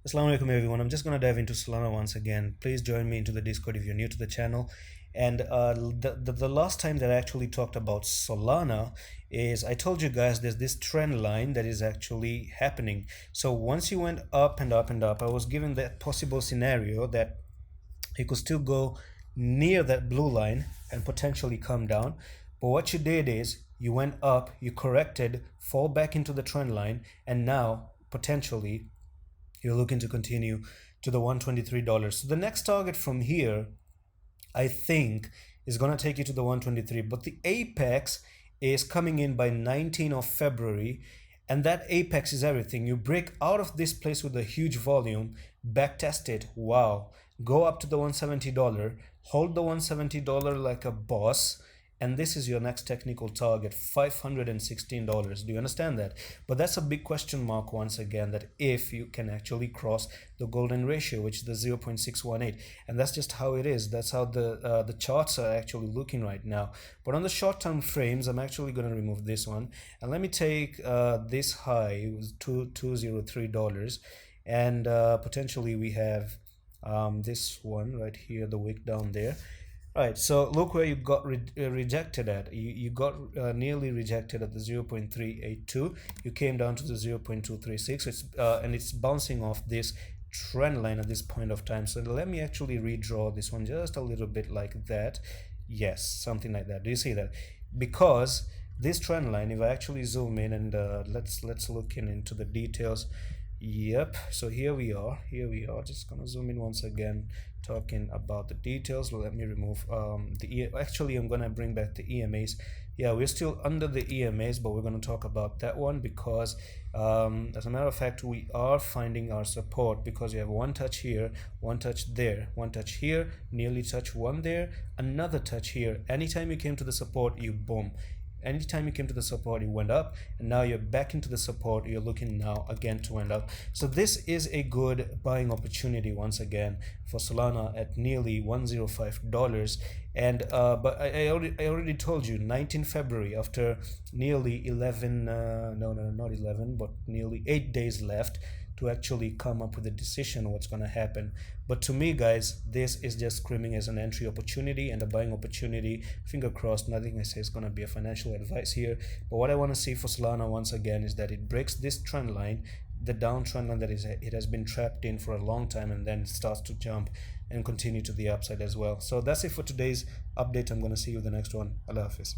Assalamu alaikum everyone. I'm just going to dive into Solana once again. Please join me into the Discord if you're new to the channel. And the last time that I actually talked about Solana is I told you guys there's this trend line that is actually happening. So once you went up and up and up, I was given that possible scenario that you could still go near that blue line and potentially come down. But what you did is you went up, you corrected, fall back into the trend line, and now potentially you're looking to continue to the $123. So the next target from here, I think, is going to take you to the 123, but the apex is coming in by 19th of February, and that apex is everything. You break out of this place with a huge volume, back test it, wow, go up to the $170, hold the $170 like a boss, and this is your next technical target, $516. Do you understand that? But that's a big question mark once again, that if you can actually cross the golden ratio, which is the 0.618, and that's just how it is. That's how the charts are actually looking right now. But on the short-term frames, I'm actually going to remove this one, and let me take this high, it was $203, and potentially we have this one right here, the wick down there. Right, so look where you got rejected at. You got nearly rejected at the 0.382. You came down to the 0.236. It's and it's bouncing off this trend line at this point of time. So let me actually redraw this one just a little bit like that. Yes, something like that. Do you see that? Because this trend line, if I actually zoom in and let's look into the details. Yep, so here we are, just gonna zoom in once again, talking about the details. Well, let me remove actually I'm gonna bring back the EMAs. Yeah, we're still under the EMAs, but we're gonna talk about that one because as a matter of fact, we are finding our support, because you have one touch here, one touch there, one touch here, nearly touch one there, another touch here. Anytime you came to the support, you boom. Anytime you came to the support, you went up, and now you're back into the support. You're looking now again to end up. So this is a good buying opportunity once again for Solana at nearly $105. And but I already told you, 19 February, after nearly 11 no, not 11, but nearly 8 days left to actually come up with a decision on what's going to happen. But to me, guys, this is just screaming as an entry opportunity and a buying opportunity. Finger crossed, nothing I say is going to be a financial advice here. But what I want to see for Solana once again is that it breaks this trend line, the downtrend line that it has been trapped in for a long time, and then starts to jump and continue to the upside as well. So that's it for today's update. I'm going to see you in the next one. Allah Hafiz.